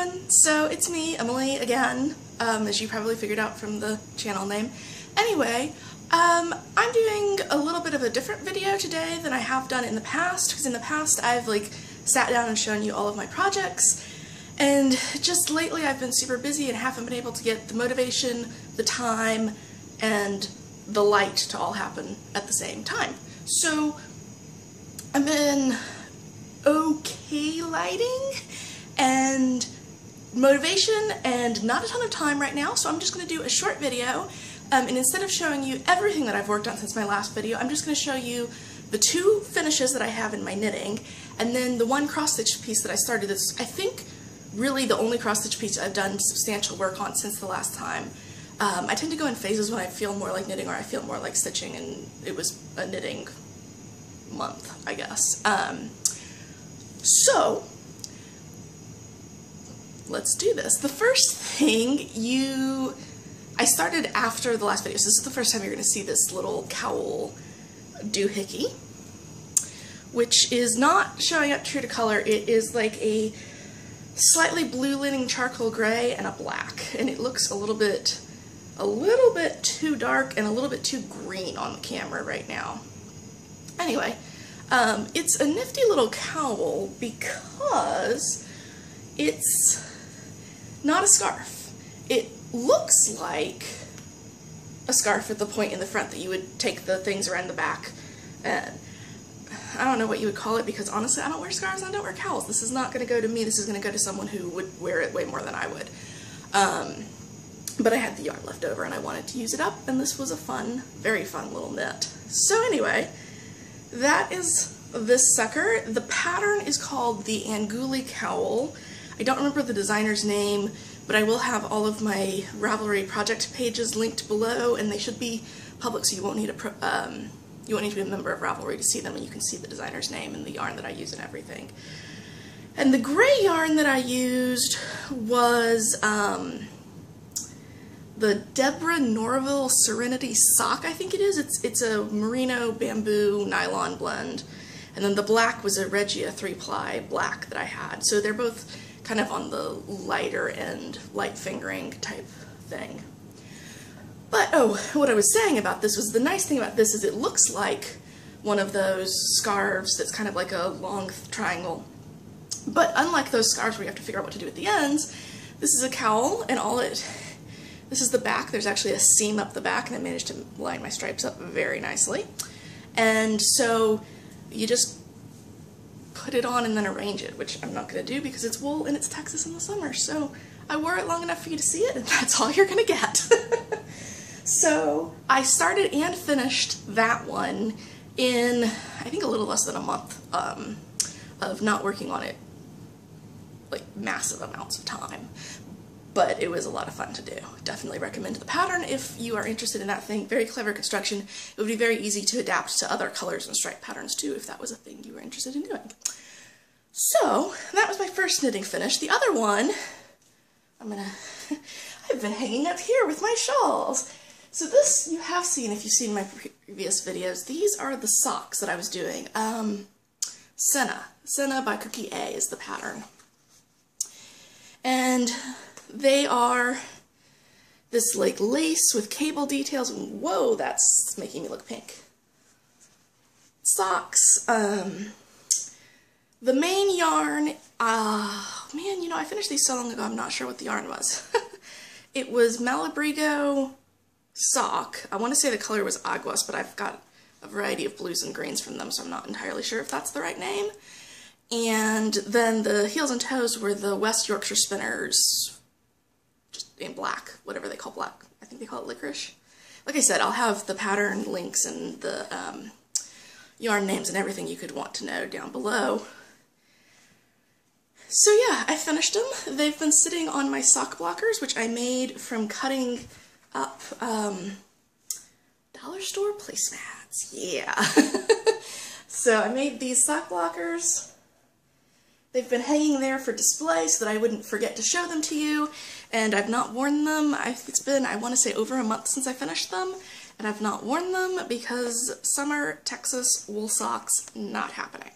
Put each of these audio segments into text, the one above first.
everyone! So it's me, Emily, again, as you probably figured out from the channel name. Anyway, I'm doing a little bit of a different video today than I have done in the past, because in the past I've sat down and shown you all of my projects, and just lately I've been super busy and haven't been able to get the motivation, the time, and the light to all happen at the same time. So I've been okay lighting and motivation and not a ton of time right now, so I'm just going to do a short video, and instead of showing you everything that I've worked on since my last video, I'm just going to show you the two finishes that I have in my knitting, and then the one cross-stitch piece that I started. That's, I think, really the only cross-stitch piece I've done substantial work on since the last time. I tend to go in phases when I feel more like knitting or I feel more like stitching, and it was a knitting month, I guess. So, let's do this. The first thing I started after the last video, so this is the first time you're going to see this little cowl doohickey, which is not showing up true to color. It is like a slightly blue leaning charcoal gray and a black, and it looks a little bit too dark and a little bit too green on the camera right now. Anyway, it's a nifty little cowl because it's not a scarf. It looks like a scarf at the point in the front that you would take the things around the back, and I don't know what you would call it, because honestly I don't wear scarves and I don't wear cowls. This is not going to go to me, this is going to go to someone who would wear it way more than I would. But I had the yarn left over and I wanted to use it up, and this was a fun, very fun little knit. So anyway, that is this sucker. The pattern is called the Anguli Cowl. I don't remember the designer's name, but I will have all of my Ravelry project pages linked below, and they should be public, so you won't need to be a member of Ravelry to see them, and you can see the designer's name and the yarn that I use and everything. And the gray yarn that I used was the Deborah Norville Serenity Sock, I think it is. It's a merino bamboo nylon blend, and then the black was a Regia 3-ply black that I had. So they're both kind of on the lighter end, light fingering type thing. But, oh, what I was saying about this was, the nice thing about this is it looks like one of those scarves that's kind of like a long triangle. But unlike those scarves where you have to figure out what to do at the ends, this is a cowl, and this is the back. There's actually a seam up the back, and I managed to line my stripes up very nicely. And so you just put it on and then arrange it, which I'm not going to do because it's wool and it's Texas in the summer. So I wore it long enough for you to see it, and that's all you're going to get. So I started and finished that one in, I think, a little less than a month of not working on it like massive amounts of time. But it was a lot of fun to do. Definitely recommend the pattern if you are interested in that thing. Very clever construction. It would be very easy to adapt to other colors and stripe patterns too if that was a thing you were interested in doing. So that was my first knitting finish. The other one, I've been hanging up here with my shawls. So this you have seen if you've seen my previous videos. These are the socks that I was doing. Senna by Cookie A is the pattern. And they are this like lace with cable details, and whoa, that's making me look pink. Socks. The main yarn, man, you know, I finished these so long ago, I'm not sure what the yarn was. It was Malabrigo sock. I want to say the color was Aguas, but I've got a variety of blues and greens from them, so I'm not entirely sure if that's the right name. And then the heels and toes were the West Yorkshire Spinners, just in black, whatever they call black. I think they call it licorice. Like I said, I'll have the pattern links and the yarn names and everything you could want to know down below. So yeah, I finished them. They've been sitting on my sock blockers, which I made from cutting up dollar store placemats. Yeah. So I made these sock blockers. They've been hanging there for display so that I wouldn't forget to show them to you, and I've not worn them. It's been, I want to say, over a month since I finished them, and I've not worn them because summer Texas wool socks not happening.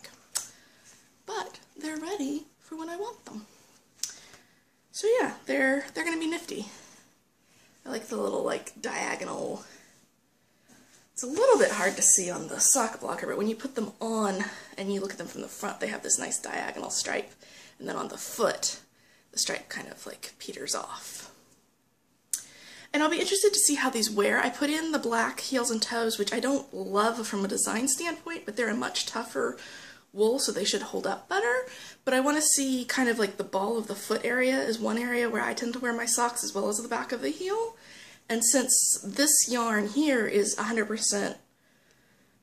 But they're ready for when I want them. So yeah, they're gonna be nifty. I like the little like diagonal. It's a little bit hard to see on the sock blocker, but when you put them on and you look at them from the front, they have this nice diagonal stripe. And then on the foot, the stripe kind of like peters off. And I'll be interested to see how these wear. I put in the black heels and toes, which I don't love from a design standpoint, but they're a much tougher wool, so they should hold up better. But I want to see kind of like the ball of the foot area is one area where I tend to wear my socks, as well as the back of the heel. And since this yarn here is 100%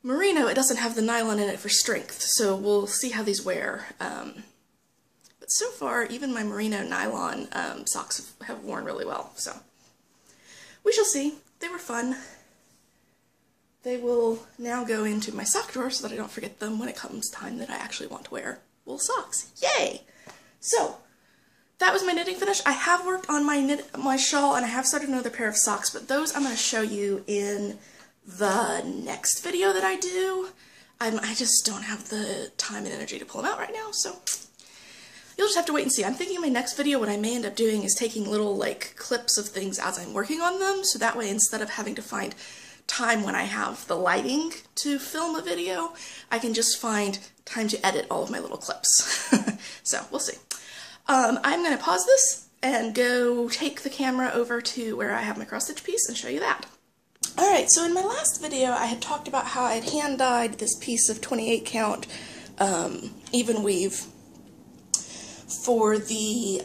merino, it doesn't have the nylon in it for strength, so we'll see how these wear. But so far, even my merino nylon socks have worn really well, so we shall see. They were fun. They will now go into my sock drawer so that I don't forget them when it comes time that I actually want to wear wool socks. Yay! So, that was my knitting finish. I have worked on my shawl, and I have started another pair of socks, but those I'm going to show you in the next video that I do. I just don't have the time and energy to pull them out right now, so you'll just have to wait and see. I'm thinking my next video, what I may end up doing is taking little like clips of things as I'm working on them, so that way instead of having to find time when I have the lighting to film a video, I can just find time to edit all of my little clips. So, we'll see. I'm going to pause this and go take the camera over to where I have my cross-stitch piece and show you that. Alright, so in my last video I had talked about how I had hand-dyed this piece of 28 count even weave for the,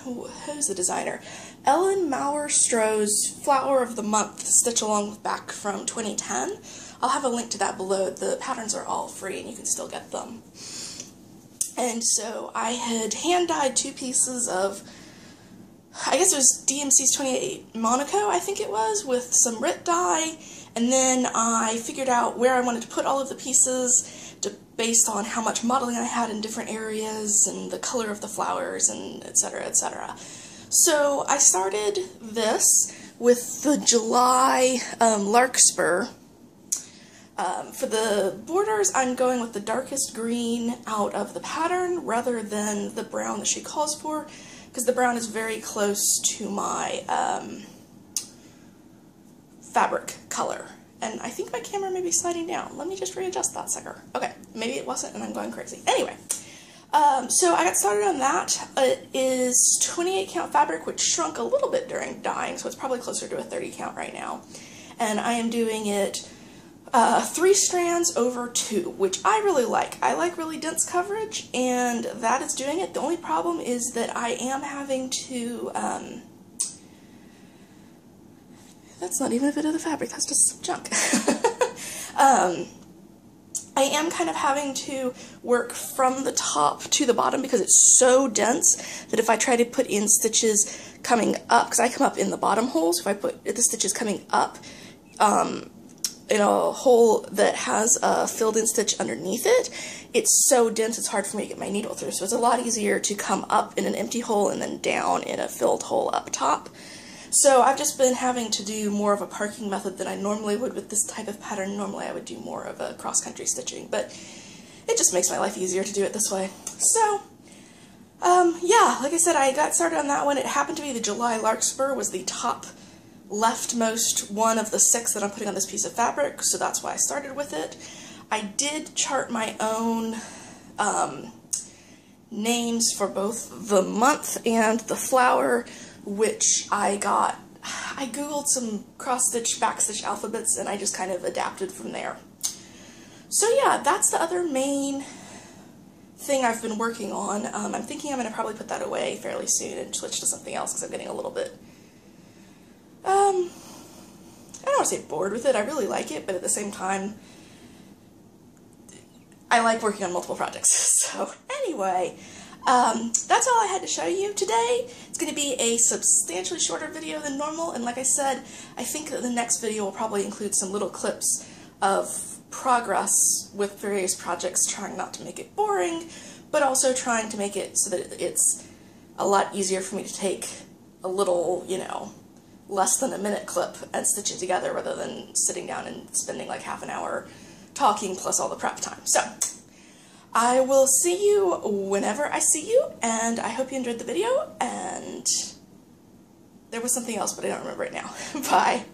who's the designer? Ellen Maurer-Stroh's Flower of the Month Stitch Along back from 2010. I'll have a link to that below. The patterns are all free and you can still get them. And so I had hand-dyed two pieces of, I guess it was DMC's 28 Monaco, I think it was, with some Rit dye, and then I figured out where I wanted to put all of the pieces based on how much modeling I had in different areas and the color of the flowers and etc., etc. So I started this with the July Larkspur. For the borders, I'm going with the darkest green out of the pattern rather than the brown that she calls for, because the brown is very close to my fabric color. And I think my camera may be sliding down. Let me just readjust that sucker. Okay, maybe it wasn't and I'm going crazy. Anyway, so I got started on that. It is 28 count fabric, which shrunk a little bit during dyeing, so it's probably closer to a 30 count right now. And I am doing it 3 strands over 2, which I really like. I like really dense coverage, and that is doing it. The only problem is that I am having to, that's not even a bit of the fabric, that's just some junk. I am kind of having to work from the top to the bottom because it's so dense that if I try to put in stitches coming up, because I come up in the bottom holes, if I put the stitches coming up, in a hole that has a filled-in stitch underneath it, it's so dense it's hard for me to get my needle through. So it's a lot easier to come up in an empty hole and then down in a filled hole up top. So I've just been having to do more of a parking method than I normally would with this type of pattern. Normally I would do more of a cross-country stitching, but it just makes my life easier to do it this way. So, yeah, like I said, I got started on that one. It happened to be the July Larkspur was the top leftmost one of the 6 that I'm putting on this piece of fabric, so that's why I started with it. I did chart my own names for both the month and the flower, which I googled some cross-stitch, backstitch alphabets, and I just kind of adapted from there. So yeah, that's the other main thing I've been working on. I'm thinking I'm going to probably put that away fairly soon and switch to something else because I'm getting a little bit I don't want to say bored with it. I really like it, but at the same time, I like working on multiple projects. So anyway, that's all I had to show you today. It's going to be a substantially shorter video than normal, and like I said, I think that the next video will probably include some little clips of progress with various projects, trying not to make it boring, but also trying to make it so that it's a lot easier for me to take a little, you know, less than a minute clip and stitch it together rather than sitting down and spending like half an hour talking plus all the prep time. So I will see you whenever I see you, and I hope you enjoyed the video, and and there was something else, but I don't remember it now. Bye.